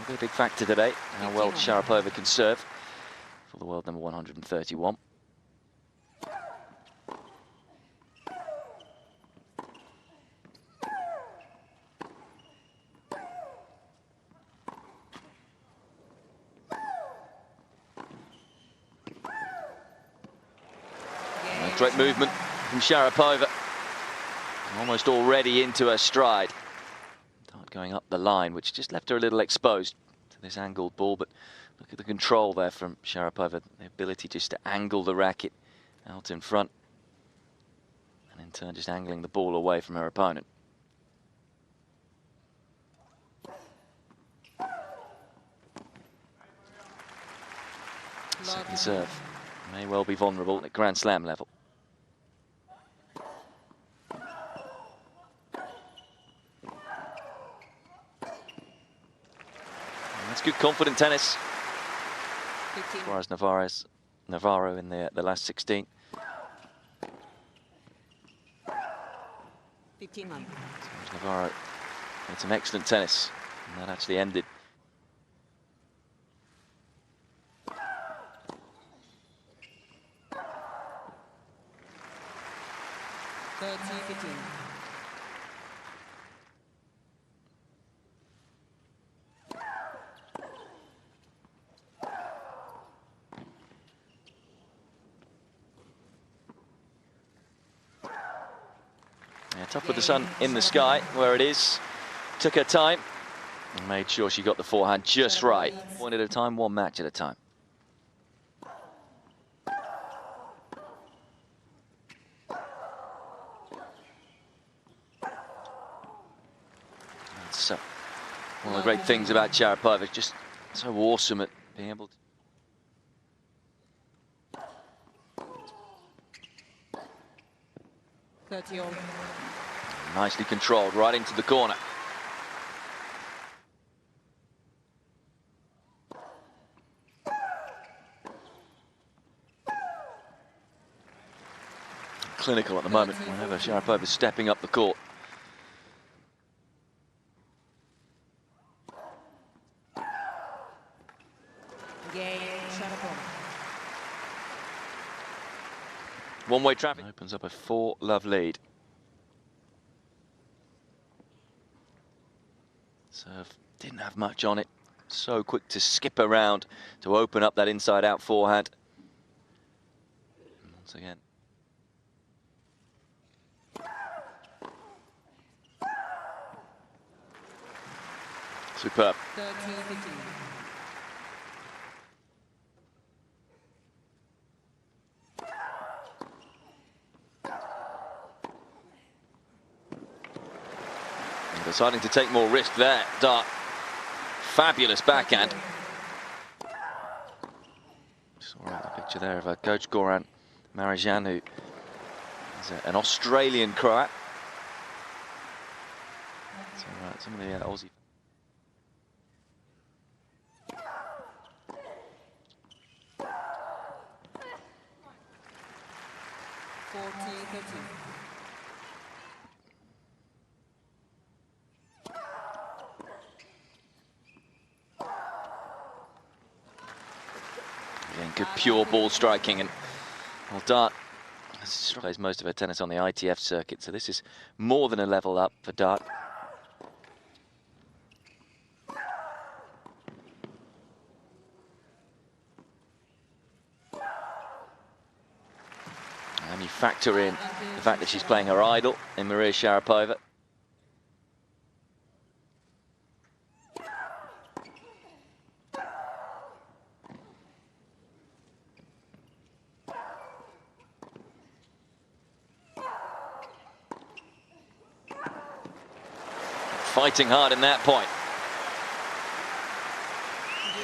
Will be a big factor today, how well Sharapova can serve for the world number 131. Great movement from Sharapova. Almost already into her stride. Dart going up the line, which just left her a little exposed to this angled ball. But look at the control there from Sharapova. The ability just to angle the racket out in front. And in turn just angling the ball away from her opponent. Second serve. May well be vulnerable at Grand Slam level. That's good, confident tennis. Whereas Navarro in the last 16. 15 months. Navarro had some excellent tennis, and that actually ended. Yeah, tough with the sun in the sky where it is. Took her time and made sure she got the forehand just right. One at a time, one match at a time. That's one of the great things about Sharapova is just so awesome at being able to. Nicely controlled, right into the corner. Clinical at the moment, whenever Sharapova is stepping up the court. One-way traffic opens up a 4-love lead. Serve didn't have much on it. So quick to skip around to open up that inside-out forehand. And once again. Superb. Deciding to take more risk there, Dart. Fabulous backhand. Saw a picture there of coach Goran Marijan, who is an Australian Croat. So some of the Aussie. Again, good pure ball striking, and well, Dart plays most of her tennis on the ITF circuit, so this is more than a level up for Dart. And you factor in the fact that she's playing her idol in Maria Sharapova. Fighting hard in that point.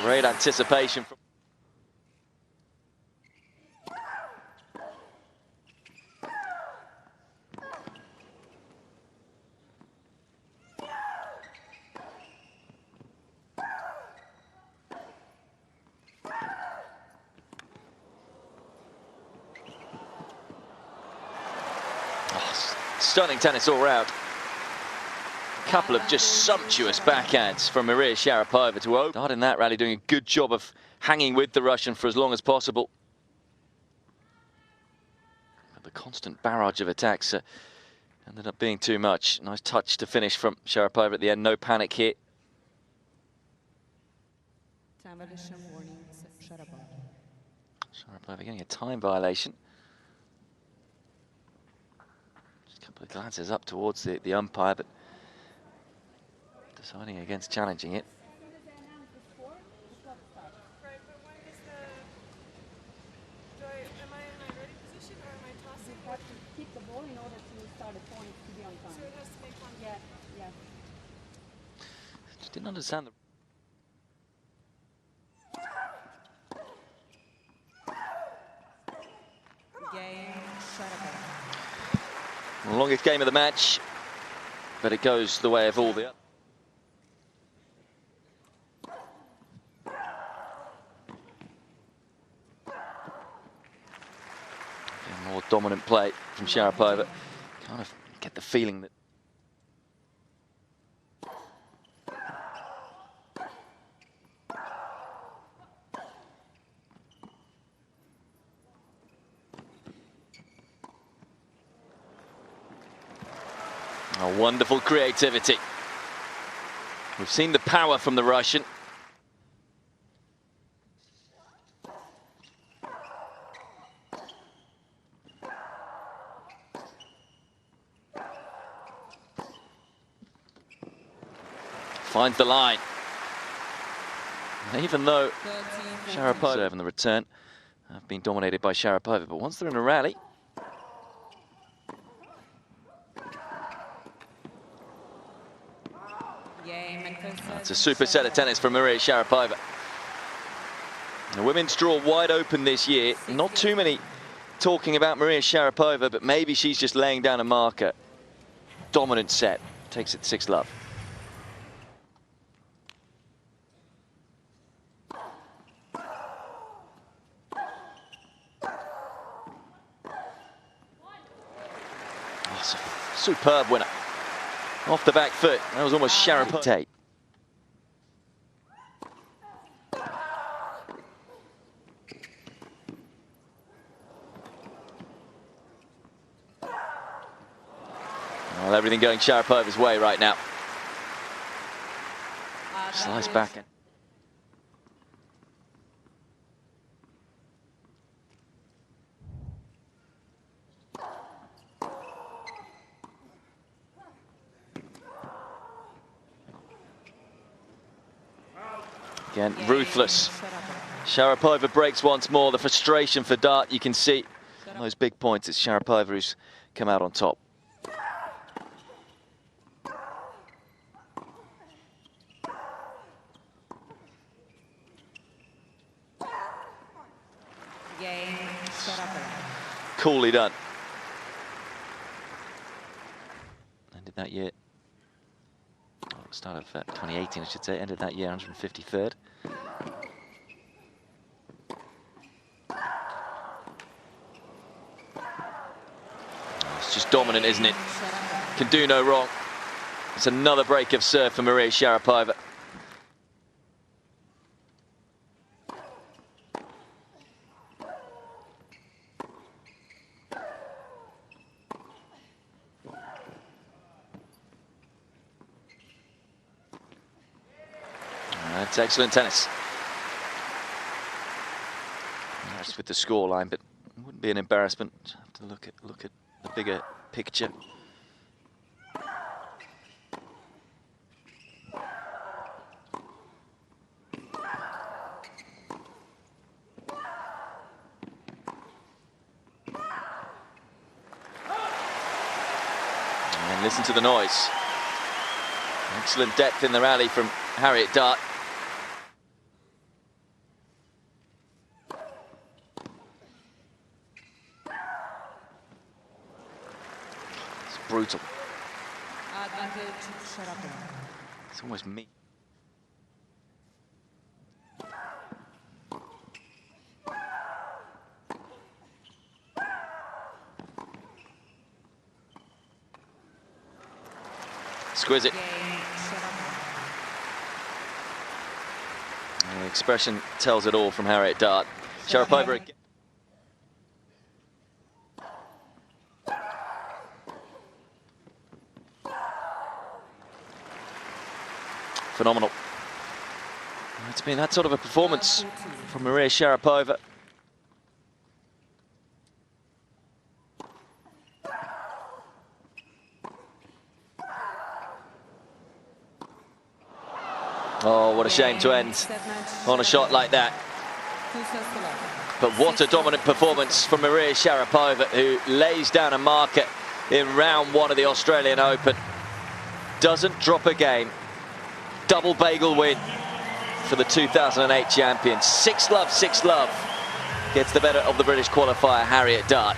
Great anticipation from. Oh, stunning tennis all round. Couple of just sumptuous backhands from Maria Sharapova to open. Starting that rally, doing a good job of hanging with the Russian for as long as possible. But the constant barrage of attacks ended up being too much. Nice touch to finish from Sharapova at the end. No panic here. Sharapova getting a time violation. Just a couple of glances up towards the umpire, but deciding against challenging it. Keep the ball in order to start a point to be on time. So it has to make one. Yeah, yeah. Just didn't understand the. The longest game of the match, but it goes the way of all the others. More dominant play from Sharapova. Kind of get the feeling that a wonderful creativity. We've seen the power from the Russian. Finds the line. And even though Sharapova serving the return have been dominated by Sharapova, but once they're in a rally, that's a super set of tennis from Maria Sharapova. The women's draw wide open this year. Not too many talking about Maria Sharapova, but maybe she's just laying down a marker. Dominant set. Takes it 6-love. Oh, superb winner. Off the back foot. That was almost Sharapova. Well, everything going Sharapova's way right now. Slice back. Again, ruthless. Sharapova breaks once more. The frustration for Dart, you can see on those big points. It's Sharapova who's come out on top. Coolly done. Ended that year. Start of 2018, I should say. Ended that year 153rd. It's just dominant, isn't it? Can do no wrong. It's another break of serve for Maria Sharapova. That's excellent tennis. Just with the scoreline, but it wouldn't be an embarrassment to have to look at the bigger picture. And listen to the noise. Excellent depth in the rally from Harriet Dart. It's brutal. It's almost me. Exquisite. The expression tells it all from Harriet Dart. Sharapova again. Phenomenal. It's been that sort of a performance from Maria Sharapova. Oh, what a shame to end on a shot like that. But what a dominant performance from Maria Sharapova, who lays down a marker in round 1 of the Australian Open. Doesn't drop a game. Double bagel win for the 2008 champion. 6-love, 6-love. Gets the better of the British qualifier, Harriet Dart.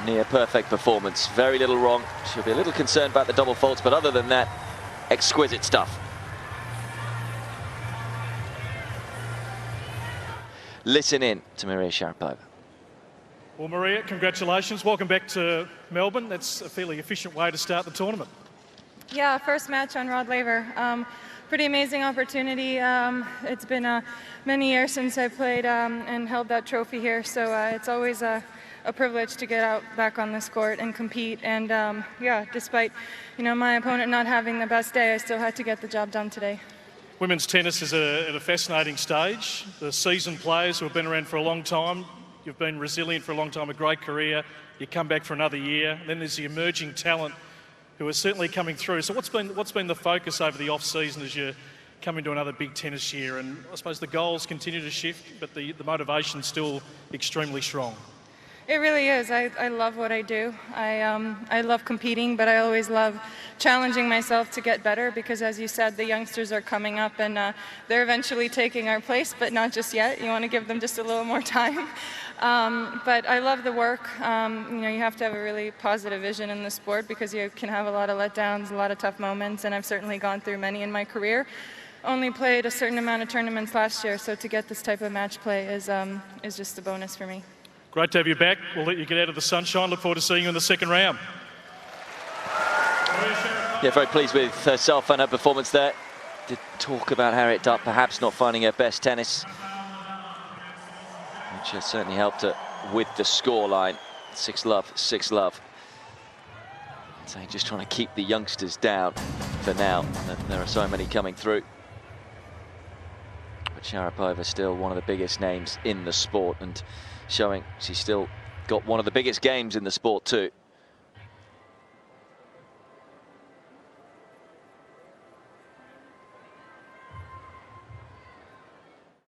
Near perfect performance, very little wrong. She'll be a little concerned about the double faults, but other than that, exquisite stuff. Listen in to Maria Sharapova. Well, Maria, congratulations. Welcome back to Melbourne. That's a fairly efficient way to start the tournament. Yeah, first match on Rod Laver. Pretty amazing opportunity. It's been many years since I played and held that trophy here, so it's always a privilege to get out back on this court and compete. And yeah, despite my opponent not having the best day, I still had to get the job done today. Women's tennis is at a fascinating stage. The seasoned players who have been around for a long time, you've been resilient for a long time, a great career, you come back for another year. Then there's the emerging talent who are certainly coming through. So what's been the focus over the off-season as you come into another big tennis year? And I suppose the goals continue to shift, but the motivation's still extremely strong. It really is. I love what I do. I love competing, but I always love challenging myself to get better because, as you said, the youngsters are coming up and they're eventually taking our place, but not just yet. You want to give them just a little more time. But I love the work. You have to have a really positive vision in the sport because you can have a lot of letdowns, a lot of tough moments, and I've certainly gone through many in my career. Only played a certain amount of tournaments last year, so to get this type of match play is just a bonus for me. Great to have you back. We'll let you get out of the sunshine. Look forward to seeing you in the second round. Yeah, very pleased with herself and her performance there. Did talk about Harriet Dart perhaps not finding her best tennis, which has certainly helped her with the scoreline. 6-love, 6-love. So just trying to keep the youngsters down for now. There are so many coming through. But Sharapova still one of the biggest names in the sport and showing she's still got one of the biggest games in the sport too.